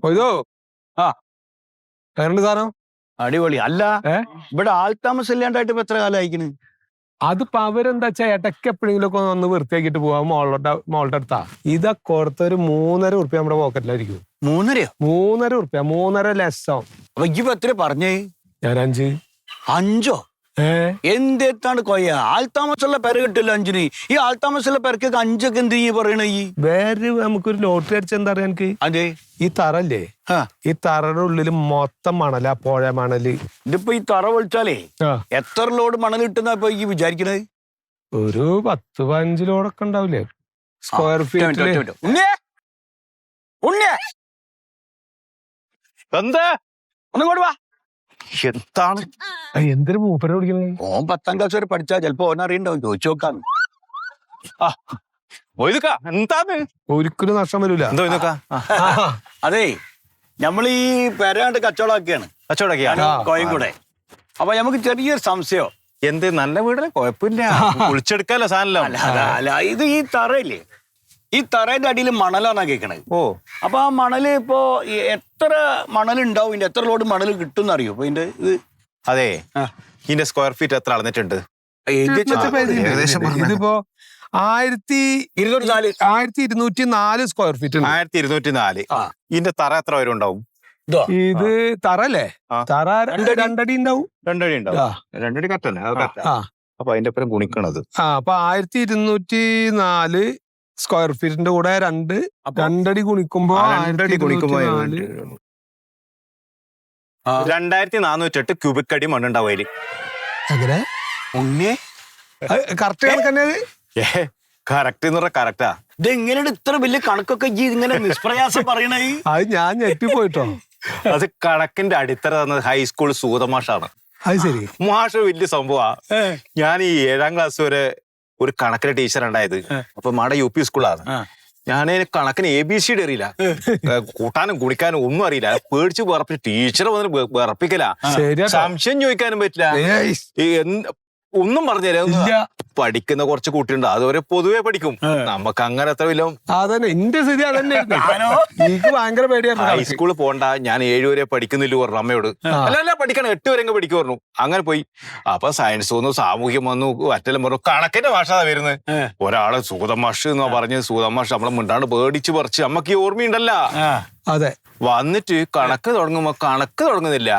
കൊയ്തോ ആ വേറെന്ത് സാധനം അടിപൊളി. അല്ല ഇവിടെ ആൾതാമസം ഇല്ലാണ്ടായിട്ട് ഇപ്പൊ എത്ര കാലം അയക്കണ്? അതിപ്പോ അവരെന്താ വെച്ചാ ഇടയ്ക്ക് എപ്പോഴെങ്കിലും ഒക്കെ വന്ന് വൃത്തിയാക്കിട്ട് പോവാ. മോളുടെ അടുത്താ ഇതൊക്കെ കൊടുത്തൊരു 3.5 ഉറുപ്പ്യ നമ്മുടെ പോക്കറ്റിലായിരിക്കും. 3.5? 3.5 ഉറുപ്പ്യ, 3.5 ലക്ഷം. അപ്പൊ ഇപ്പൊ എത്ര പറഞ്ഞേ? ഞാൻ 5. 5? എന്താണ് കൊയ്യ? ആൾതാമസമുള്ള പെര കിട്ടില്ല 5-ന്. ഈ ആൾതാമസമുള്ള പെരക്കൊക്കെ 5 എന്ത് ചെയ്യ പറയണ? ഈ വേറെ നമുക്കൊരു ലോട്ടറി അടിച്ച എന്താ പറയാ എനിക്ക്? അതെ, ഈ തറല്ലേ, ഈ തറയുടെ ഉള്ളില് മൊത്തം മണലാ, പുഴ മണല്. ഇതിപ്പോ ഈ തറ വിളിച്ചാലേ എത്ര ലോഡ് മണൽ കിട്ടുന്ന ഇപ്പൊ ഈ വിചാരിക്കണത്? ഒരു 10-15 ലോഡൊക്കെ ഉണ്ടാവില്ലേ സ്ക്വയർ ഫീറ്റ്? എന്താ ഒന്നും വാ. എന്താണ് എന്തൊരു മൂപ്പരെ വിളിക്കണേ? ഓൻ 10ാം ക്ലാസ് വരെ പഠിച്ചാ ചിലപ്പോ ഓനറിയണ്ടാവും, ചോദിച്ചു നോക്കാന്ന്. എന്താന്ന് ഒരിക്കലും നഷ്ടം വരൂല. അതെ, നമ്മൾ ഈ പെരാണ്ട് കച്ചവടമൊക്കെയാണ് കോയും കൂടെ. അപ്പൊ നമുക്ക് ചെറിയൊരു സംശയം. എന്ത് നല്ല വീടല്ലേ, കുഴപ്പമില്ല, കുളിച്ചെടുക്കാലോ സാധനല്ലോ. അല്ല, ഇത് ഈ തറയില്ലേ, ഈ തറേന്റെ അടിയിൽ മണലാന്നാ കേൾക്കണത്. അപ്പൊ ആ മണല് ഇപ്പോ എത്ര മണലുണ്ടാവും? ഇതിന്റെ എത്ര ലോഡ് മണൽ കിട്ടും അറിയോ? അപ്പൊ ഇതിന്റെ ഇത് അതെ, ഇതിന്റെ സ്ക്വയർ ഫീറ്റ് എത്ര അളന്നിട്ടുണ്ട്? ഇതിപ്പോ 1204 സ്ക്വയർ ഫീറ്റ്. 1204. ഇതിന്റെ തറ എത്ര വരെ ഉണ്ടാവും? ഇത് തറല്ലേ, തറ 2 അടി ഉണ്ടാവും. 2 അടി ഉണ്ടാവും. 2 അടി കറക്റ്റ് തന്നെ. അപ്പൊ അതിന്റെ ഒപ്പം ഗുണിക്കണത് അപ്പൊ 1204 സ്ക്വയർ ഫീറ്റിന്റെ കൂടെ 2 അടി ഗുണിക്കുമ്പോ 2408 ക്യൂബിക് അടി മണ്ണുണ്ടാവും അതില്. അങ്ങനെ കറക്റ്റ് കണക്കന്നെ? കറക്റ്റ് എന്ന് പറഞ്ഞാൽ കറക്റ്റാ. ഇത് എങ്ങനെയാണ് ഇത്ര വലിയ കണക്കൊക്കെ ഇങ്ങനെ നിഷ്പ്രയാസം പറയണേ? അത് ഞാൻ ഞെട്ടിപ്പോയിട്ടോ. അത് കണക്കിന്റെ അടിത്തറ തന്നത് ഹൈസ്കൂൾ സൂതമാഷാണ്. അത് ശരി. മാഷ് വലിയ സംഭവമാ. ഞാൻ ഈ 7ാം ക്ലാസ് വരെ ഒരു കണക്കിന്റെ ടീച്ചർ ഉണ്ടായത്. അപ്പൊ മാടെ UP സ്കൂളാണ്. ഞാൻ കണക്കിന് ABCD അറിയില്ല, കൂട്ടാനും കുടിക്കാനും ഒന്നും അറിയില്ല. പേടിച്ച് വിറപ്പിച്ച് ടീച്ചർ വന്നിട്ട് വിറപ്പിക്കല. സംശയം ചോദിക്കാനും പറ്റില്ല, ഒന്നും പറഞ്ഞുതരാം. പഠിക്കുന്ന കുറച്ച് കുട്ടിയുണ്ട്, അതുവരെ പൊതുവെ പഠിക്കും. നമുക്ക് അങ്ങനെ അത്ര വലിയ അതന്നെ എന്റെ സ്ഥിതി. അതന്നെ എനിക്ക് ഭയങ്കര പേടിയായിരുന്നു. ഹൈസ്കൂളിൽ പോണ്ട, ഞാൻ 7 വരെ പഠിക്കുന്നില്ല പറഞ്ഞു അമ്മയോട്. അല്ല പഠിക്കണം, 8 വരെ പഠിക്കും പറഞ്ഞു. അങ്ങനെ പോയി. അപ്പൊ സയൻസ് വന്നു, സാമൂഹ്യം വന്നു, മറ്റെല്ലാം പറഞ്ഞു. കണക്കിന്റെ ഭാഷ വരുന്നത്. ഒരാള് സൂതം മാഷ് എന്നാ പറഞ്ഞ്, സൂതം മാഷ് നമ്മളെ മിണ്ടാണ്ട് പേടിച്ച് പറിച്ച്. നമ്മക്ക് ഈ ഓർമ്മയുണ്ടല്ല. അതെ, വന്നിട്ട് കണക്ക് തുടങ്ങുമ്പോ കണക്ക് തുടങ്ങുന്നില്ല,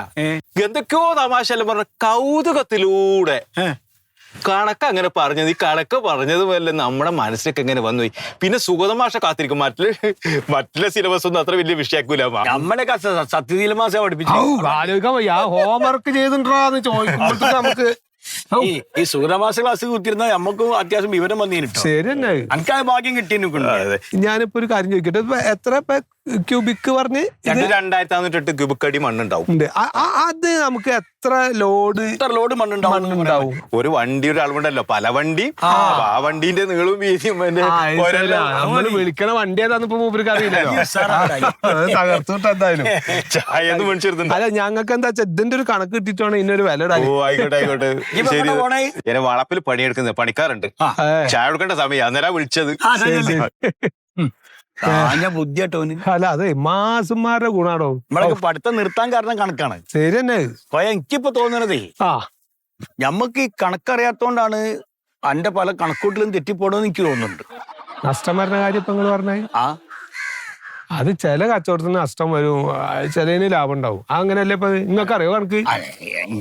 എന്തൊക്കെയോ തമാശ എല്ലാം പറഞ്ഞ കൗതുകത്തിലൂടെ കണക്ക് അങ്ങനെ പറഞ്ഞത്. ഈ കണക്ക് പറഞ്ഞത് പോലെ നമ്മുടെ മനസ്സിലേക്ക് എങ്ങനെ വന്നുപോയി. പിന്നെ സുഗതമാഷ കാത്തിരിക്കും. മറ്റുള്ള സിലബസ് ഒന്നും അത്ര വലിയ വിഷയാക്കൂല. നമ്മളൊക്കെ സത്യശീല മാസ പഠിപ്പിച്ചു. ആലോചിക്കാൻ വയ്യ. ഹോംവർക്ക് ചെയ്തിട്ടുണ്ടോന്ന് ചോദിക്കുമ്പോൾ നമുക്ക് ഈ സുഗതമാസ ക്ലാസ് കുത്തിരുന്ന നമുക്കും അത്യാവശ്യം വിവരം വന്നിട്ടോ. ശരി തന്നെ, എനിക്ക് ആ ഭാഗ്യം കിട്ടിയിട്ടുണ്ട്. ഞാനിപ്പോ ഒരു കാര്യം ചോദിക്കട്ടെ, എത്ര ക്യൂബിക് പറഞ്ഞ്? 2408 ക്യൂബിക് അടി മണ്ണുണ്ടാവും. അത് നമുക്ക് എത്ര ലോഡ് മണ്ണുണ്ടാവും? ഒരു വണ്ടിയുടെ അളവുണ്ടല്ലോ, പല വണ്ടി. ആ വണ്ടീന്റെ നീളവും വീതിയും നമ്മള് വിളിക്കണ വണ്ടി ഏതാന്ന് ഇപ്പൊ മൂപ്പർക്ക് അറിയില്ലല്ലോ. തകർത്തോട്ട് എന്തായാലും ചായ മേടിച്ചിരുന്നുണ്ട്. അല്ല, ഞങ്ങൾക്ക് എന്താ വെച്ചാൽ ഇതിന്റെ ഒരു കണക്ക് കിട്ടിയിട്ടാണ് ഇതിനൊരു വില. ആയിക്കോട്ടെ. ശരി, ഞാൻ വളപ്പിൽ പണിയെടുക്കുന്നത്, പണിക്കാറുണ്ട്. ചായ കൊടുക്കേണ്ട സമയം, അന്നേരം വിളിച്ചത്. ബുദ്ധിയാട്ടോ. അല്ല, അതെ, മാസുമാരുടെ ഗുണാടോ. നമ്മളൊക്കെ പഠിത്തം നിർത്താൻ കാരണം കണക്കാണ്. ശരി തന്നെ. എനിക്കിപ്പോ തോന്നണതേ, ഞമ്മക്ക് ഈ കണക്കറിയാത്തോണ്ടാണ് അന്റെ പല കണക്കൂട്ടിലും തെറ്റിപ്പോണെന്ന് എനിക്ക് തോന്നുന്നുണ്ട്. നഷ്ടം വരുന്ന കാര്യം ഇപ്പൊ നിങ്ങള് പറഞ്ഞേ. അത് ചില കച്ചവടത്തിന് നഷ്ടം വരും, ചിലതിന് ലാഭം ഉണ്ടാവും. അങ്ങനെയല്ലേ ഇപ്പൊ? നിങ്ങൾക്ക് അറിയോ കണക്ക്?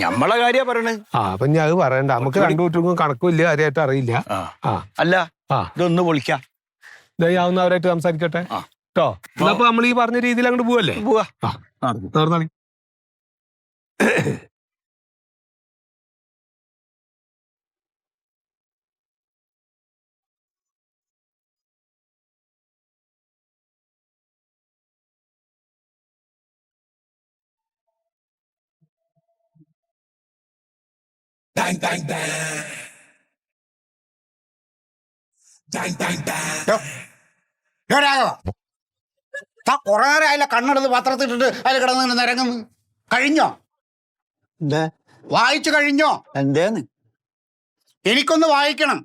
ഞമ്മളെ കാര്യ പറയണേ. അപ്പൊ ഞാൻ അത് പറയണ്ട. നമുക്ക് രണ്ടു കൂട്ടർക്കും കണക്ക് വലിയ കാര്യമായിട്ട് അറിയില്ല. അല്ല, ഇതൊന്ന് വിളിക്കാം, ദയാവുന്നവരായിട്ട് സംസാരിക്കട്ടെ കേട്ടോ. അപ്പൊ നമ്മൾ ഈ പറഞ്ഞ രീതിയിൽ അങ്ങോട്ട് പോവല്ലേ? പോവാ. കൊറേ നേരം അതിലെ കണ്ണെടുത്ത് പത്രത്തിട്ടിട്ട് അതിൽ കിടന്ന് നിരങ്ങുന്നു. കഴിഞ്ഞോ? എന്താ വായിച്ചു കഴിഞ്ഞോ? എന്തേന്ന്? എനിക്കൊന്ന് വായിക്കണം.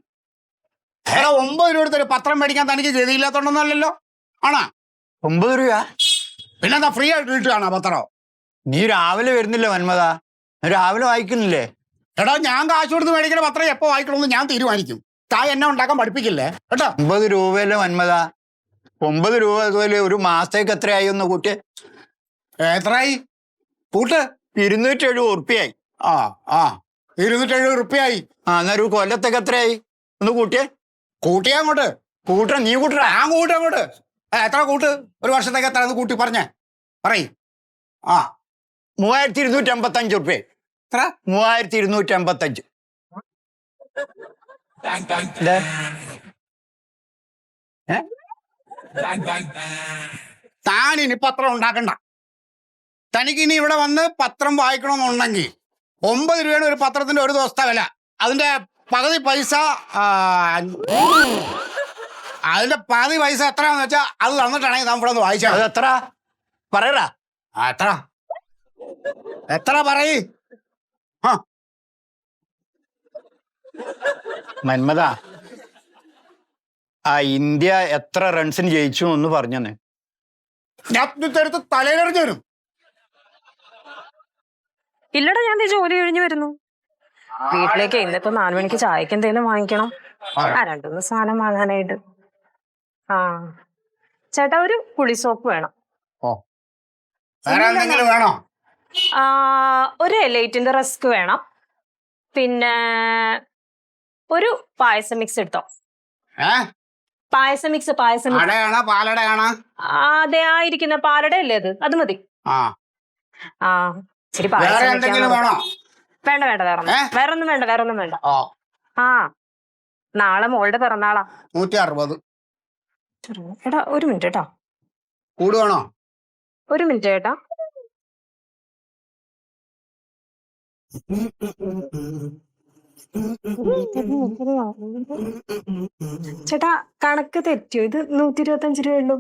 9 രൂപ എടുത്തൊരു പത്രം മേടിക്കാൻ തനിക്ക് ഗതിയില്ലാത്തോണ്ടൊന്നല്ലോ ആണാ? 9 രൂപ? പിന്നെന്താ ഫ്രീ ആയിട്ട് കിട്ടുകയാണോ പത്രം? നീ രാവിലെ വരുന്നില്ല മന്മത, രാവിലെ വായിക്കുന്നില്ലേ? എടാ ഞാൻ കാശ് കൊടുത്ത് മേടിക്കുന്ന പത്രം എപ്പോ വായിക്കണമെന്ന് ഞാൻ തീരുമാനിക്കും. താൻ എന്നെ ഉണ്ടാക്കാൻ പഠിപ്പിക്കില്ലേ കേട്ടോ. 9 രൂപയല്ലേ മന്മത? 9 രൂപ അതുപോലെ ഒരു മാസത്തേക്ക് എത്രയായി ഒന്ന് കൂട്ടി? എത്രയായി കൂട്ട്? 270 ഉറുപ്പിയായി. ആ ആ 270 റുപ്യായി. എന്നാ ഒരു കൊല്ലത്തേക്ക് എത്രയായി ഒന്ന് കൂട്ടിയേ? കൂട്ടിയാ അങ്ങോട്ട് കൂട്ട നീ കൂട്ടറ. ഞാൻ കൂട്ട് അങ്ങോട്ട്. എത്ര കൂട്ട്? ഒരു വർഷത്തേക്ക് എത്ര കൂട്ടി പറഞ്ഞേ പറയ്. ആ 3255 ഉറുപ്പ്യ. എത്ര? 3255. താൻ ഇനി പത്രം ഉണ്ടാക്കണ്ട. തനിക്ക് ഇനി ഇവിടെ വന്ന് പത്രം വായിക്കണമെന്നുണ്ടെങ്കിൽ 9 രൂപയാണ് ഒരു പത്രത്തിന്റെ ഒരു ദിവസത്തെ വില. അതിന്റെ പകുതി പൈസ എത്രയാന്ന് വെച്ചാൽ അത് തന്നിട്ടാണെങ്കിൽ താൻ ഇവിടെ ഒന്ന് വായിച്ചാൽ. അത് എത്ര പറയടാ? എത്ര എത്ര പറയ്. മന്മത, ആ ഇന്ത്യ എത്ര റൺസിന് ജയിച്ചു ഒന്ന് പറഞ്ഞെന്നെ. ഞാൻ തെടുത്ത് തലയിലെറിഞ്ഞു വരും. ഇല്ലടാ, ഞാൻ ജോലി കഴിഞ്ഞ് വരുന്നു വീട്ടിലേക്ക്. ഇന്നിപ്പോ 4 മണിക്ക് ചായക്ക് എന്തെങ്കിലും വാങ്ങിക്കണം. 2-3 സാധനം വാങ്ങാനായിട്ട്. ആ ചേട്ടാ, ഒരു പുളിസോപ്പ് വേണം. വേറെ എന്തെങ്കിലും വേണോ? ഒരു എലൈറ്റിന്റെ റസ്ക് വേണം. പിന്നെ ഒരു പായസം മിക്സ് എടുത്തോ. പായസം മിക്സ്. അടയാണോ പാലടയാണോ? അതെ, ആയിരിക്കുന്ന പാലട അല്ലേ അത് മതി. ആ ശരി. വേറെ എന്തെങ്കിലും വേണോ? വേണ്ട വേറൊന്നും വേണ്ട. ആ നാളെ മോളുടെ പിറന്നാളാ. 160. എടാ ഒരു മിനിറ്റ് കേട്ടോ. കൂടുവാണോ? ഒരു മിനിറ്റ് ചേട്ടാ. ചേട്ടാ കണക്ക് തെറ്റിയോ? ഇത് 125 രൂപയുള്ളൂ.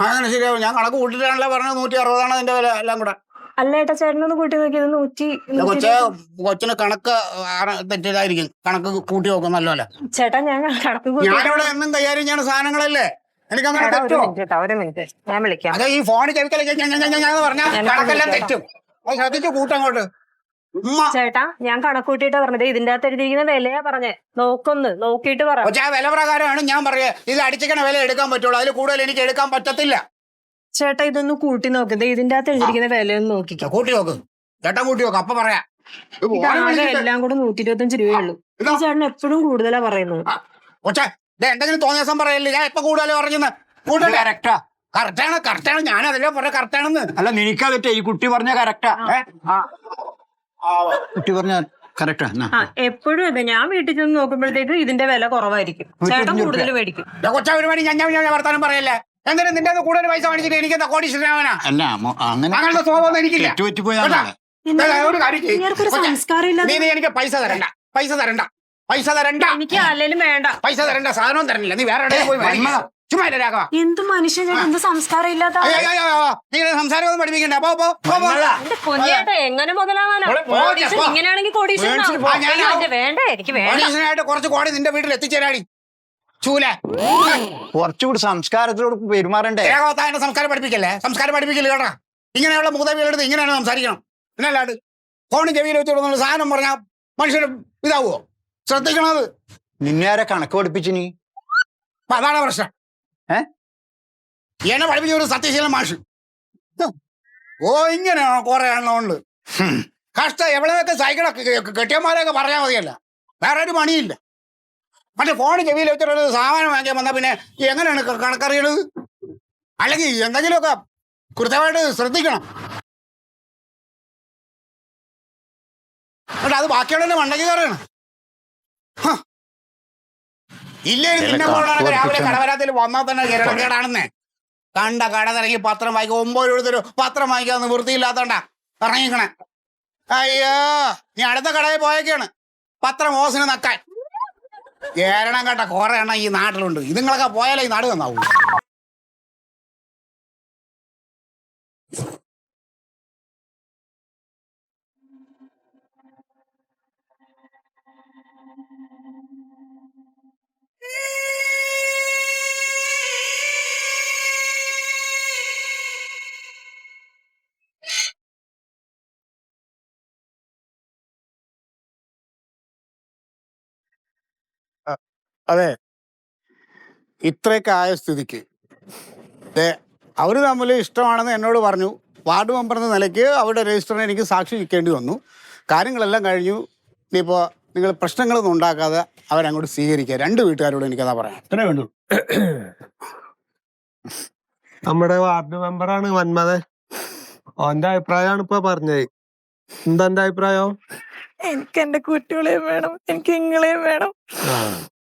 അങ്ങനെ ശരിയാവും. ഞാൻ കണക്ക് കൂട്ടിട്ടാണല്ലോ പറഞ്ഞത്. 160 അതിന്റെ വില എല്ലാം കൂടെ. അല്ല ഏട്ടാ, ചേട്ടനൊന്ന് കൂട്ടി നോക്കിയത് 100. കൊച്ചിന് കണക്ക് തെറ്റിയതായിരിക്കും. കണക്ക് കൂട്ടി നോക്കുന്നല്ലോ. ചേട്ടാ ഞാൻ കണക്ക് ഞാനിവിടെ എന്നും കൈകാര്യം ചെയ്യുന്ന സാധനങ്ങളല്ലേ. എനിക്ക് അങ്ങനെ തെറ്റോ? ഒരു മിനിറ്റ് ഞാൻ വിളിക്കാം. അതെ, ഈ ഫോണിൽ ചെവിക്കല പറഞ്ഞാൽ കണക്കെല്ലാം തെറ്റും. ശ്രദ്ധിച്ചു കൂട്ടങ്ങോട്ട്. ചേട്ടാ ഞാൻ കണക്ക് കൂട്ടിയിട്ടാ പറഞ്ഞത്. ഇതിന്റെ അകത്ത് എഴുതിയിരിക്കുന്ന വിലയാ പറഞ്ഞേ. നോക്കിയിട്ട് പറ. പക്ഷെ ആ വില പ്രകാരമാണ് ഞാൻ പറയാ. ഇത് അടിച്ചിക്കണ വില എടുക്കാൻ പറ്റുള്ളൂ. അതിൽ കൂടുതൽ എനിക്ക് എടുക്കാൻ പറ്റത്തില്ല. ചേട്ടാ ഇതൊന്ന് കൂട്ടി നോക്കുന്നത്. ഇതിന്റെ അകത്ത് എഴുതിയിരിക്കുന്ന വിലയൊന്ന് നോക്കിക്കോ. കൂട്ടി നോക്ക് ചേട്ടാ, കൂട്ടി നോക്ക്. അപ്പൊ പറയാം. എല്ലാം കൂടെ 125 രൂപയുള്ളൂ. ചേട്ടൻ എപ്പോഴും കൂടുതലാ പറയുന്നത്. കൊച്ചേ, എന്തെങ്കിലും തോന്നിയ ദിവസം പറയല്ലേ. ഞാൻ എപ്പൊ കൂടുതൽ പറഞ്ഞത്? കറക്റ്റാണ്. ഞാൻ അതിലെ പറയാം കറക്റ്റാണെന്ന്. അല്ല നിനക്കതിട്ട് ഈ കുട്ടി പറഞ്ഞ കറക്റ്റാ. കുട്ടി പറഞ്ഞ കറക്റ്റാ. എപ്പോഴും അതെ. ഞാൻ വീട്ടിൽ ചെന്ന് നോക്കുമ്പോഴത്തേക്ക് ഇതിന്റെ വില കുറവായിരിക്കും. ചേട്ടൻ കൂടുതൽ മേടിക്കും. കൊച്ചാ ഒരുപാട് ഞാൻ വർത്താനം പറയല്ലേ. എന്തായാലും നിന്റെ കൂടുതൽ പൈസ മേടിച്ചിട്ട് എനിക്ക് കോടീശ്വരനാവനാ. അല്ല അങ്ങനത്തെ സ്വഭാവം എനിക്കില്ല. ഒരു കാര്യം നീ എനിക്ക് പൈസ തരണ്ട. എനിക്ക് അല്ലെങ്കിലും വേണ്ട. പൈസ തരണ്ട. സാധനവും തരണില്ല. നീ വേറെ എവിടെയും പോയി ചുമ്മാ രാഘവ. എന്ത് മനുഷ്യൻ, എന്ത് സംസ്കാരം ഇല്ലാത്ത. നീ സംസാരം ഒന്നും പഠിപ്പിക്കണ്ട. എങ്ങനെ മുതലാവാനോ? ഇങ്ങനെയാണെങ്കിൽ വേണ്ട. എനിക്ക് കോടീശ്വരനായിട്ട് കുറച്ച് കോടി നിന്റെ വീട്ടിൽ എത്തിച്ചേരാടി. ചൂല കുറച്ചുകൂടി സംസ്കാരത്തിലോട് പെരുമാറണ്ടേ? സംസ്കാരം പഠിപ്പിക്കല്ലേ കേട്ടാ. ഇങ്ങനെയുള്ള മൂതവികളെടുത്ത് ഇങ്ങനെയാണ് സംസാരിക്കണം. പിന്നല്ലാണ്ട് ഫോണും ചെവിയിൽ വെച്ച് സാധനം പറഞ്ഞാൽ മനുഷ്യന് ഇതാവുമോ? ശ്രദ്ധിക്കണത്. നിന്നെ ആരെ കണക്ക് പഠിപ്പിച്ചു നീ? അതാണ് പ്രശ്നം. എന്നെ പഠിപ്പിച്ച ഒരു സത്യശീലൻ മാഷ്. ഇങ്ങനെയാണോ കുറെ എണ്ണമുണ്ട്. കഷ്ടം. എവിടെയൊക്കെ സൈക്കിളൊക്കെ കെട്ടിയന്മാരെയൊക്കെ പറഞ്ഞാൽ മതിയല്ല. വേറെ ഒരു പണിയില്ല. മറ്റേ ഫോൺ ചെവിയിൽ വെച്ചിട്ടൊരു സാധനം വാങ്ങിക്കാൻ വന്നാൽ പിന്നെ എങ്ങനെയാണ് കണക്കറിയണത്? അല്ലെങ്കിൽ എന്തെങ്കിലുമൊക്കെ കൃത്യമായിട്ട് ശ്രദ്ധിക്കണം. എന്നിട്ട് അത് ബാക്കിയുള്ളതിന്റെ മണ്ടയ്ക്ക് കയറണം. ഇല്ലേ പിന്നെ രാവിലെ കടവരാത്തിൽ വന്നാൽ തന്നെ കേടാണെന്നേ. കണ്ട കട തിറങ്ങി പത്രം വായിക്കും. 9 രൂപ പത്രം വായിക്കാൻ നിവൃത്തിയില്ലാത്തോണ്ടാ ഇറങ്ങിക്കണേ. അയ്യോ, നീ അടുത്ത കടയിൽ പോയേക്കാണ് പത്രം ഓസിന് നക്കാൻ. കേരളം കേട്ട കുറെ എണ്ണം ഈ നാട്ടിലുണ്ട്. ഇതുങ്ങളൊക്കെ പോയാലേ ഈ നാട് നന്നാവൂ. അതെ, ഇത്രയൊക്കെ ആയ സ്ഥിതിക്ക് അവർ തമ്മിൽ ഇഷ്ടമാണെന്ന് എന്നോട് പറഞ്ഞു. വാർഡ് മെമ്പർ എന്ന നിലയ്ക്ക് അവരുടെ രജിസ്റ്ററിന് എനിക്ക് സാക്ഷി നിൽക്കേണ്ടി വന്നു. കാര്യങ്ങളെല്ലാം കഴിഞ്ഞു. ഇനിയിപ്പോൾ നിങ്ങൾ പ്രശ്നങ്ങളൊന്നും ഉണ്ടാക്കാതെ അവരങ്ങോട്ട് സ്വീകരിക്കുക. രണ്ട് വീട്ടുകാരോട് എനിക്കതാ പറയാം. അത്രേ വേണ്ടു. നമ്മുടെ വാർഡ് മെമ്പറാണ് മന്മഥൻ. ഓന്റെ അഭിപ്രായമാണ് ഇപ്പൊ പറഞ്ഞത്. എന്താ എന്റെ അഭിപ്രായം? എനിക്ക് എന്റെ കുട്ടികളെയും വേണം, എനിക്ക് നിങ്ങളെയും വേണം.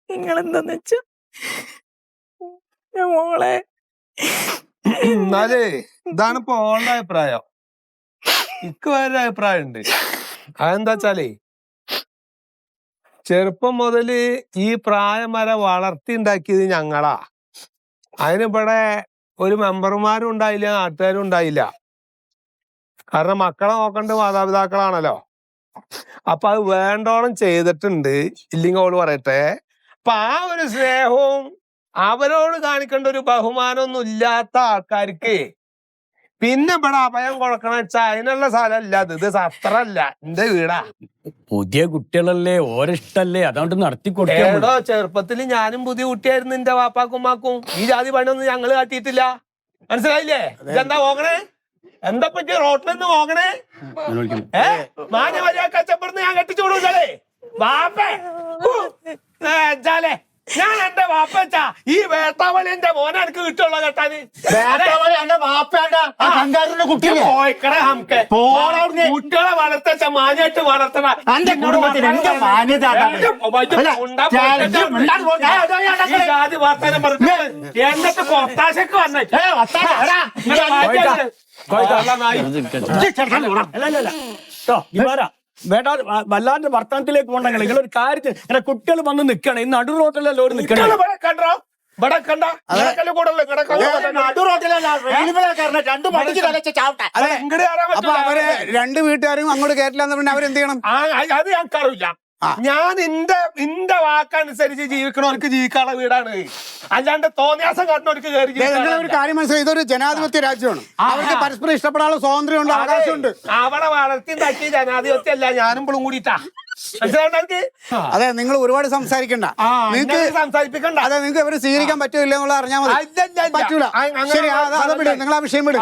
നിങ്ങളെന്താന്ന് വെച്ചാ മോളെ എന്നാലേ ഇതാണ് ഇപ്പൊ ഓന്റെ അഭിപ്രായം. എനിക്ക് വേറെ അഭിപ്രായം ഉണ്ട്. അതെന്താ വെച്ചാലേ ചെറുപ്പം മുതല് ഈ പ്രായം വരെ വളർത്തി ഉണ്ടാക്കിയത് ഞങ്ങളാ. അതിനിവിടെ ഒരു മെമ്പർമാരും ഉണ്ടായില്ല, നാട്ടുകാരും ഉണ്ടായില്ല. കാരണം മക്കളെ നോക്കേണ്ട മാതാപിതാക്കളാണല്ലോ. അപ്പൊ അത് വേണ്ടോളം ചെയ്തിട്ടുണ്ട്. ഇല്ലെങ്കിൽ അവള് പറയട്ടെ. അപ്പൊ ആ ഒരു സ്നേഹവും അവരോട് കാണിക്കേണ്ട ഒരു ബഹുമാനമൊന്നും ഇല്ലാത്ത ആൾക്കാർക്ക് പിന്നെ ഇവിടെ അഭയം കൊടുക്കണ വെച്ചാ അതിനുള്ള സ്ഥലമല്ല. ഇത് സത്രല്ല, എന്റെ വീടാ. പുതിയ കുട്ടികളല്ലേ, ഓരിഷ്ടല്ലേ, അതുകൊണ്ട് നടത്തി കൊടുക്കോ. ഏടോ ചെറുപ്പത്തിൽ ഞാനും പുതിയ കുട്ടിയായിരുന്നു. എന്റെ വാപ്പാക്കും ഉമ്മാക്കും ഈ ജാതി പണിയൊന്നും ഞങ്ങള് കാട്ടിയിട്ടില്ല. മനസ്സിലായില്ലേ? ഇതെന്താ പോകണേ? എന്താ പറ്റി റോട്ടിൽ നിന്ന് പോകണേ? മാന്യമര്യാദ കച്ചപ്പെടുന്ന് ഞാൻ കെട്ടിച്ചു കൊടുക്കല്ലേ വാപ്പേ? ഞാൻ എന്റെ വാപ്പ വെച്ചാ ഈ വേട്ടാവളി എന്റെ മോനെ എനിക്ക് കിട്ടുള്ള കേട്ടാന്. കുട്ടികളെ വളർത്തച്ച മാനായിട്ട് വളർത്തണ ജാതി വർത്തനം പറഞ്ഞു എന്നിട്ട് കൊത്താശക്ക് വന്നേ വേണ്ട. വല്ലാണ്ട് വർത്തമാനത്തിലേക്ക് പോകണ്ടെങ്കിൽ നിങ്ങളൊരു കാര്യത്തിൽ ഇങ്ങനെ കുട്ടികൾ വന്ന് നിൽക്കണം. ഈ നടു റോട്ടിലല്ലോ നിൽക്കണം. കണ്ടോ ഇവിടെ കണ്ട അപ്പൊ അവര് രണ്ട് വീട്ടുകാരും അങ്ങോട്ട് കേട്ടില്ലാന്ന് പറഞ്ഞാൽ അവരെന്ത് ചെയ്യണം? അത് ഞങ്ങൾക്കറിയില്ല. ഞാൻ എന്റെ വാക്കനുസരിച്ച് ജീവിക്കണവർക്ക് ജീവിക്കാനുള്ള വീടാണ്. അല്ലാണ്ട് തോന്നിയാസം കാട്ടുന്നവർക്ക് കയറി. ഒരു കാര്യം മനസ്സിലായി, ഇതൊരു ജനാധിപത്യ രാജ്യമാണ്. അവർക്ക് പരസ്പരം ഇഷ്ടപ്പെടാനുള്ള സ്വാതന്ത്ര്യമുണ്ട്, അവകാശമുണ്ട്. അവിടെ വളർത്തി ഉണ്ടാക്കിയ ജനാധിപത്യം അല്ല, ഞാനും ഇപ്പോഴും കൂടിയിട്ടാ. അതെ, നിങ്ങൾ ഒരുപാട് സംസാരിക്കണ്ട. നിങ്ങൾക്ക് സംസാരിപ്പിക്കണ്ട. അതെ, നിങ്ങൾക്ക് അവര് സ്വീകരിക്കാൻ പറ്റൂല്ല എന്നുള്ള അറിഞ്ഞാൽ മതി. പറ്റൂല. ശരി, അത് വിടും. നിങ്ങൾ ആ വിഷയം വിടും.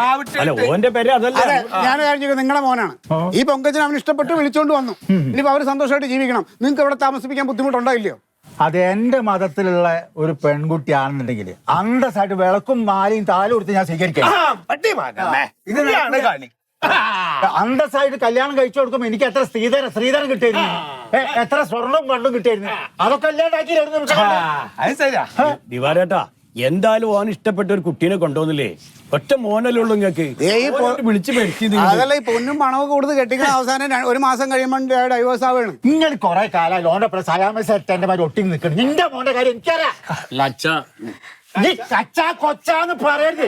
അതെ, ഞാൻ കാര്യം നിങ്ങളുടെ മോനാണ്. ഈ പൊങ്കച്ചന് അവന് ഇഷ്ടപ്പെട്ട് വിളിച്ചോണ്ട് വന്നു. ഇനിയിപ്പോ അവര് സന്തോഷമായിട്ട് ജീവിക്കണം. നിങ്ങൾക്ക് ഇവിടെ താമസിപ്പിക്കാൻ ബുദ്ധിമുട്ടുണ്ടായില്ലയോ? അത് എന്റെ മതത്തിലുള്ള ഒരു പെൺകുട്ടിയാണെന്നുണ്ടെങ്കിൽ അന്തസ്സായിട്ട് വിളക്കും മാലയും താലും കൊടുത്ത് ഞാൻ സ്വീകരിക്കാം. അന്തസ്സായിട്ട് കല്യാണം കഴിച്ചു കൊടുക്കുമ്പോ എനിക്ക് എത്ര സ്ത്രീധനം കിട്ടിയിരുന്നു, എത്ര സ്വർണ്ണവും പണ്ടും കിട്ടിയിരുന്നു. അതൊക്കെ ദിവാരേട്ടാ, എന്തായാലും ഓൻ ഇഷ്ടപ്പെട്ട ഒരു കുട്ടീനെ കൊണ്ടുവന്നില്ലേ? ഒറ്റ മോനല്ലേ ഉള്ളൂ നിങ്ങൾക്ക്. വിളിച്ചു വരുത്തി. അതല്ല, ഈ പൊന്നും പണമൊക്കെ കൊടുത്ത് കെട്ടിക്കുന്ന അവസാനം ഒരു മാസം കഴിയുമ്പോൾ ഡൈവേഴ്സ് ആവുകയാണ്. നിങ്ങൾ കുറെ കാലം ലോന്റെ സയാമന്റെ മാതിരി ഒട്ടി നിൽക്കണം. നിന്റെ മോന്റെ കാര്യം എനിക്കറിയാം. കൊച്ചാന്ന് പറയരുത്.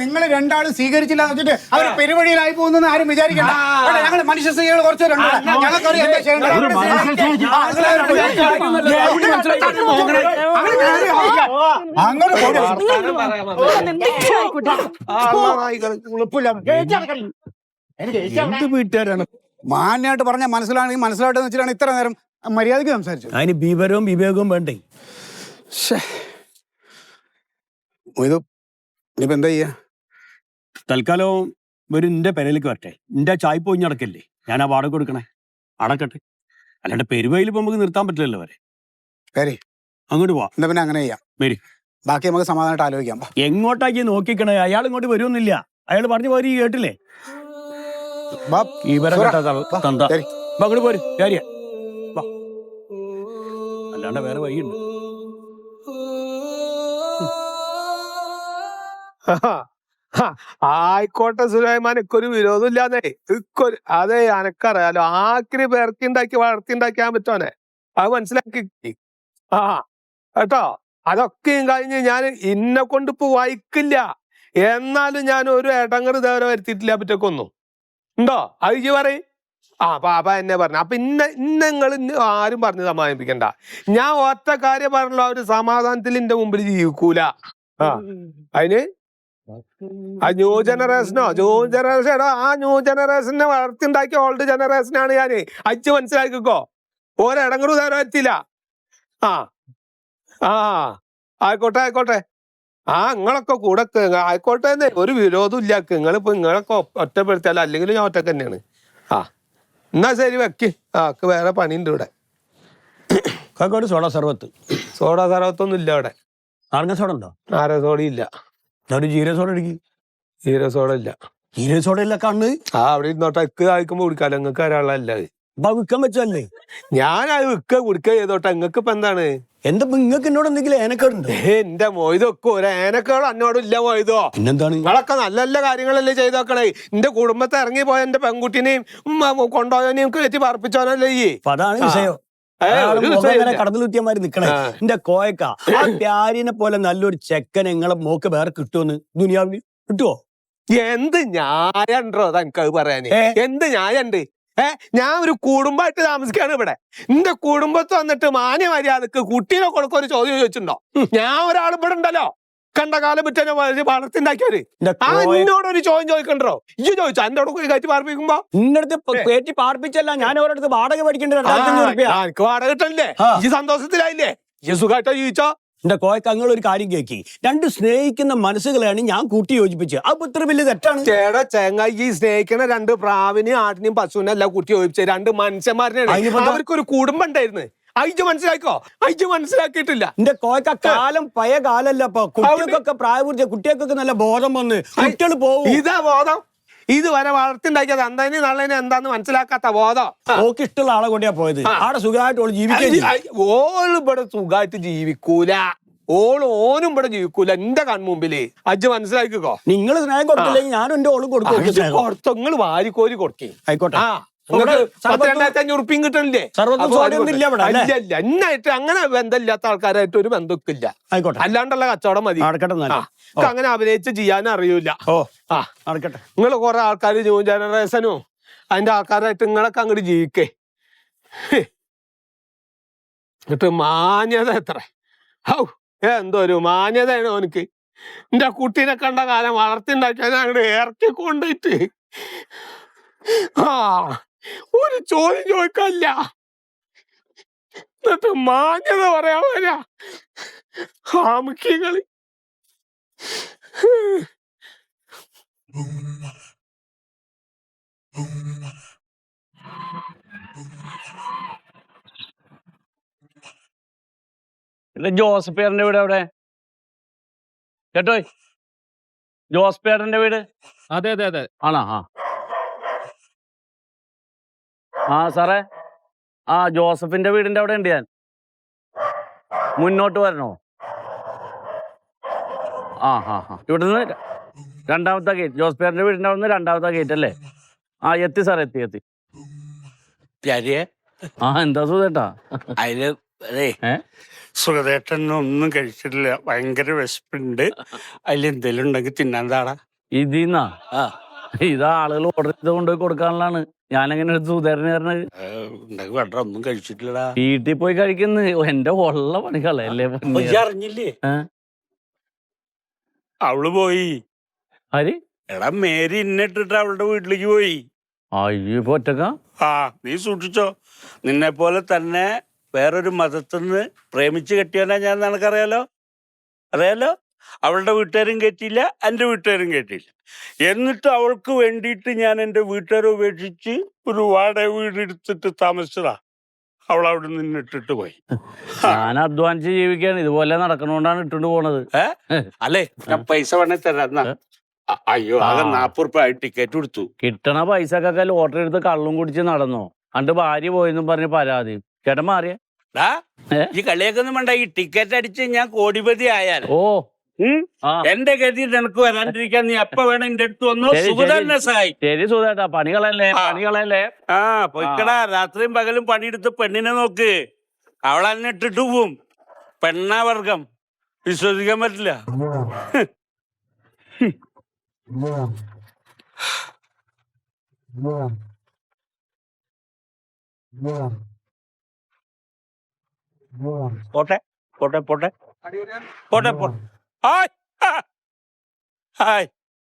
നിങ്ങൾ രണ്ടാളും സ്വീകരിച്ചില്ല എന്ന് വെച്ചിട്ട് അവര് പെരുവഴിയിലായി പോകുന്നെന്ന് ആരും വിചാരിക്കണ്ട. ഞങ്ങൾ മനുഷ്യ സ്ത്രീകൾ കുറച്ചുപേരുണ്ട്. ഞങ്ങൾക്കറിയാം എന്താ ചെയ്യേണ്ടത്. എന്ത് വീട്ടുകാരാണ്? മാന്യമായിട്ട് പറഞ്ഞാൽ മനസ്സിലാണെങ്കിൽ മനസ്സിലായിട്ട് വെച്ചിട്ടാണ് ഇത്ര നേരം മര്യാദക്ക് സംസാരിച്ചത്. അതിന് വിവരവും വിവേകവും വേണ്ടേ? ഇനിയിപ്പോ എന്താ ചെയ്യാ? തൽക്കാലം ഒരു എന്റെ പെരയിലേക്ക് വരട്ടെ. എന്റെ ചായ് പോയി അടക്കല്ലേ, ഞാൻ ആ വാടക കൊടുക്കണേ, അടക്കട്ടെ. അല്ലാണ്ട് പെരുവയിൽ ഇപ്പൊ നമുക്ക് നിർത്താൻ പറ്റില്ലല്ലോ വരെ. അങ്ങോട്ട് പോവാ. എന്താ പിന്നെ അങ്ങനെ ചെയ്യാം. വരും. ബാക്കി നമുക്ക് സമാധാനമായിട്ട് ആലോചിക്കാം. എങ്ങോട്ടാക്കി നോക്കിക്കണേ? അയാൾ ഇങ്ങോട്ട് വരുമൊന്നുമില്ല. അയാൾ പറഞ്ഞു പോരി, കേട്ടില്ലേ? അങ്ങോട്ട് പോരും കാര്യം. അല്ലാണ്ട് വേറെ വഴിയുണ്ട്. ആയിക്കോട്ടെ സുലൈമാൻ, ഇക്കൊരു വിരോധമില്ലാന്നേ. അതെ, എനക്കറിയാലോ ആക്കിന് പേർക്കുണ്ടാക്കി വളർത്തിണ്ടാക്കാൻ പറ്റോനെ. അത് മനസ്സിലാക്കി. കേട്ടോ, അതൊക്കെയും കഴിഞ്ഞ് ഞാൻ ഇന്നെ കൊണ്ട് ഇപ്പൊ വായിക്കില്ല. എന്നാലും ഞാൻ ഒരു ഇടങ്ങറ് ഇതേവരെ വരുത്തിയിട്ടില്ല. പറ്റൊക്കൊന്നും ഉണ്ടോ? അത് ഇജ്ജ് പറയും. പാപ്പ എന്നെ പറഞ്ഞു. അപ്പൊ നിങ്ങൾ ആരും പറഞ്ഞ് സമാധാനിപ്പിക്കണ്ട. ഞാൻ ഒറ്റ കാര്യം പറഞ്ഞല്ലോ, ഒരു സമാധാനത്തിൽ എന്റെ മുമ്പിൽ ജീവിക്കൂല. അതിന് ആ ന്യൂ ജനറേഷനോ ആ ന്യൂ ജനറേഷനെ വളർത്തിണ്ടാക്കിയ ഓൾഡ് ജനറേഷനാണ് ഞാന്. അച്ഛൻ മനസ്സിലാക്കിക്കോ. ഒരിടങ്ങറും നേരം എത്തില്ല. ആ ആ ആയിക്കോട്ടെ. ആ നിങ്ങളൊക്കെ കൂടെ ആയിക്കോട്ടെ ഒരു വിരോധം ഇല്ല. നിങ്ങളിപ്പോ നിങ്ങളൊക്കെ ഒറ്റപ്പെടുത്തിയാലോ, അല്ലെങ്കിൽ ഞാൻ ഒറ്റക്ക് തന്നെയാണ്. ആ എന്നാ ശരി വെക്ക്. വേറെ പണിയുണ്ട് ഇവിടെ. കാക്കോട് സോഡ സർവത്ത്. സോഡ സർവത്തൊന്നും ഇല്ല ഇവിടെ. നാരങ്ങ സോഡ ഉണ്ടോ? നാരങ്ങ സോഡ ഇല്ല. ഒരു ജീരക സോഡ അടിക്ക്. ജീരക സോഡ ഇല്ല. ജീരക സോഡ ഇല്ല കണ്ണ്. അവിടെ ഇരുന്നോട്ടെ. ഇക്ക് കഴിക്കുമ്പോ കുടിക്കാലോ. നിങ്ങൾക്ക് ഒരാളല്ല. അപ്പൊ വിൽക്കാൻ വെച്ചല്ലേ? ഞാനത് കുടിക്കുക ചെയ്തോട്ടെ. നിങ്ങൾക്ക് ഇപ്പൊ എന്താണ്? എന്താ നിങ്ങൾക്ക് എന്നോട് എന്തെങ്കിലും ഏനക്കേടുണ്ടോ? എന്റെ മൊയ്തൊക്കെ ഒരു ഏനക്കേട് എന്നോടും ഇല്ല മൊയ്തോ. പിന്നെന്താണ്? നിങ്ങളൊക്കെ നല്ല നല്ല കാര്യങ്ങളല്ലേ ചെയ്തോക്കണേ. എന്റെ കുടുംബത്തെ ഇറങ്ങി പോയ എന്റെ പെൺകുട്ടിനെയും കൊണ്ടുപോയനെയും കയറ്റി പറപ്പിച്ചോനല്ലേ ഈ. അപ്പൊ അതാണ് വിഷയം. കടന്നു കുത്തിയമാര് നിക്കണേ. എന്റെ കോയക്ക ആ പ്യാരിനെ പോലെ നല്ലൊരു ചെക്കൻ നിങ്ങളെ മോക്ക് വേറെ കിട്ടുമെന്ന് ദുനിയാവിൽ കിട്ടുവോ? എന്ത് ന്യായണ്ടോ തനിക്കത് പറയാന്? എന്ത് ന്യായണ്ട്? ഞാൻ ഒരു കുടുംബമായിട്ട് താമസിക്കാണ് ഇവിടെ. എന്റെ കുടുംബത്ത് വന്നിട്ട് മാന്യമര്യാദക്ക് കുട്ടീനെ കൊടുക്കൊരു ചോദ്യം ചോദിച്ചിട്ടുണ്ടോ? ഞാൻ ഒരാൾ ഇവിടെ ഉണ്ടല്ലോ, കണ്ട കാലം വിറ്റനെ വളർത്തിണ്ടാക്കിയവര്. എന്നോടൊരു ചോദ്യം ചോദിക്കണ്ടോ? ഈ ചോദിച്ചോ എന്റെ അവിടെ പോയി കയറ്റി പാർപ്പിക്കുമ്പോ? ഇന്നടുത്ത് കയറ്റി പാർപ്പിച്ചല്ല, ഞാൻ ഒരിടത്ത് വാടക മേടിക്കേണ്ട. എനിക്ക് വാടക കിട്ടണില്ലേ? ഈ സന്തോഷത്തിലായില്ലേ? ഈ സുഖമായിട്ടോ ജീവിച്ചോ? എന്റെ കോയക്ക് അങ്ങനെ ഒരു കാര്യം കേക്കി. രണ്ട് സ്നേഹിക്കുന്ന മനസ്സുകളെയാണ് ഞാൻ കൂട്ടി യോജിപ്പിച്ചത്. അപ്പൊ ഇത്ര വലിയ തെറ്റാണ്. ചേട്ടാ ചെങ്ങായി, ഈ സ്നേഹിക്കണ രണ്ട് പ്രാവിനെയും ആട്ടിനെയും പശുവിനെ അല്ല കൂട്ടി യോജിപ്പിച്ചത്. രണ്ട് മനുഷ്യന്മാരിനെയാണ്. അവർക്കൊരു കുടുംബം ഉണ്ടായിരുന്നു. അയച്ചു മനസ്സിലാക്കോ? അയച്ചു മനസ്സിലാക്കിയിട്ടില്ല. എന്റെ കോയക്ക കാലം പഴയ കാലല്ല. അപ്പൊ കുട്ടികൾക്കൊക്കെ പ്രായപൂർത്തിയ കുട്ടികൾക്കൊക്കെ നല്ല ബോധം വന്ന് കുട്ടികൾ പോകും. ഇതാ ബോധം. ഇതുവരെ വളർത്തിണ്ടാക്കിയത് അന്തേനെ നള്ളേനെ എന്താന്ന് മനസ്സിലാക്കാത്ത ബോധം. ഓക്ക് ഇഷ്ടമുള്ള ആളെ കൊണ്ടാ പോയത്. അവിടെ സുഖമായിട്ട് ഓള് ജീവിക്കാൻ. ഓള് ഇവിടെ സുഖമായിട്ട് ജീവിക്കൂല. ഓനും ഇവിടെ ജീവിക്കൂല എന്റെ കൺമുമ്പില്. അജ്ജ് മനസ്സിലാക്കിക്കോ. നിങ്ങൾ സ്നേഹം കൊടുത്തില്ലെങ്കിൽ ഞാനും എന്റെ ഓളും കൊടുക്കും. നിങ്ങൾ വാരിക്കോരി കൊടുക്കേ. ആയിക്കോട്ടെ. 2,500 ഉറുപ്പിയും കിട്ടണില്ലേ? ഇല്ല. എന്നായിട്ട് അങ്ങനെ ബന്ധമില്ലാത്ത ആൾക്കാരായിട്ട് ഒരു ബന്ധമൊക്കില്ല. ആയിക്കോട്ടെ. അല്ലാണ്ടുള്ള കച്ചവടം മതി. അങ്ങനെ അഭിനയിച്ച് ചെയ്യാനും അറിയൂല. നിങ്ങൾ കുറെ ആൾക്കാർ ന്യൂ ജനറേഷനും അതിന്റെ ആൾക്കാരായിട്ട് നിങ്ങളൊക്കെ അങ്ങോട്ട് ജീവിക്കേ. എന്നിട്ട് മാന്യത എത്ര! ഹൗ, എന്തോ ഒരു മാന്യതയാണ് ഓനക്ക്. എന്റെ കുട്ടീനെ കണ്ട കാലം വളർത്തിണ്ടാക്കിയാൽ അങ്ങോട്ട് ഇറക്കി കൊണ്ടിട്ട് ഒരു ചോദ്യം ചോദിക്കാനില്ല. എന്നിട്ട് മാന്യത പറയാൻ വരാ ഹാമുഖ്യങ്ങള്. ജോസഫ് പേരന്റെ വീട് എവിടെ കേട്ടോ? ജോസഫ് പേരന്റെ വീട്? അതെ ആണോ? ആ സാറേ, ജോസഫിന്റെ വീടിന്റെ അവിടെ ഉണ്ട് ഞാൻ. മുന്നോട്ട് വരണോ? ഇവിടുന്ന് രണ്ടാമത്തെ ഗേറ്റ്, ജോസഫ് പേരന്റെ വീടിന്റെ അവിടെ നിന്ന് രണ്ടാമത്തെ ഗേറ്റ് അല്ലേ? എത്തി സാർ, എത്തി. എന്താ സുഖേട്ടാ? സുഖദേട്ടനൊന്നും കഴിച്ചിട്ടില്ല, ഭയങ്കര വിശപ്പുണ്ട്. അതിലെന്തെങ്കിലും ഉണ്ടെങ്കിൽ തിന്നാന്താടാ. ഇതിന്നാ ഇതാ ആളുകൾ ഓർഡർ ചെയ്ത് കൊണ്ടുപോയി കൊടുക്കാനുള്ളതാണ്. ഞാനെങ്ങനെ എടുത്ത് സുധേരന് പറഞ്ഞത്? വേണ്ട, ഒന്നും കഴിച്ചിട്ടില്ലടാ. വീട്ടിൽ പോയി കഴിക്കുന്നു. എന്റെ ഉള്ള പണികളല്ലേ. അറിഞ്ഞില്ലേ? അവള് പോയി. ആര്? എടാ മേരി ഇന്നിട്ടിട്ട് അവളുടെ വീട്ടിലേക്ക് പോയി. അയ്യോ, ഒറ്റക്ക? നീ സൂക്ഷിച്ചോ. നിന്നെ പോലെ തന്നെ വേറൊരു മതത്തിന്ന് പ്രേമിച്ച് കെട്ടിയോനാ ഞാൻ. നിനക്കറിയാലോ? അവളുടെ വീട്ടുകാരും കയറ്റിയില്ല, എൻ്റെ വീട്ടുകാരും കയറ്റിയില്ല. എന്നിട്ട് അവൾക്ക് വേണ്ടിയിട്ട് ഞാൻ എൻ്റെ വീട്ടുകാരെ ഉപേക്ഷിച്ച് ഒരു വാടക വീട് എടുത്തിട്ട് താമസിച്ചതാ. അവൾ അവിടെ നിന്ന് ഇട്ടിട്ട് പോയി. ഞാൻ അധ്വാനിച്ച് ജീവിക്കാണ്, ഇതുപോലെ നടക്കണോണ്ടാണ് ഇട്ടുകൊണ്ട് പോണത്. അല്ലേ, ഞാൻ പൈസ വേണേ തരാം. അയ്യോ, ആകെ 40 രൂപ ടിക്കറ്റ് കൊടുത്തു. കിട്ടണ പൈസക്കൊക്കെ ലോട്ടറി എടുത്ത് കള്ളും കുടിച്ച് നടന്നോ? അണ്ട് ഭാര്യ പോയെന്നും പറഞ്ഞ് പരാതി. ചേട്ടൻ മാറിയ ഈ കളിയൊക്കെ വേണ്ട. ഈ ടിക്കറ്റ് അടിച്ച് ഞാൻ കോടിപതി ആയാൽ എന്റെ ഗതി നിനക്ക് വരാണ്ടിരിക്കാൻ നീ എപ്പ വേണം എന്റെ അടുത്ത് വന്നോ. സുഖതന്നെ സഹായി. ശരി സുധേട്ടാ, പണികളല്ലേ. പൊയ്ക്കടാ. രാത്രിയും പകലും പണിയെടുത്ത് പെണ്ണിനെ നോക്ക്. അവളെന്നെ ഇട്ടിട്ട് പോവും. പെണ്ണാവർഗം വിശ്വസിക്കാൻ പറ്റില്ല. പോട്ടെ. ഹായ്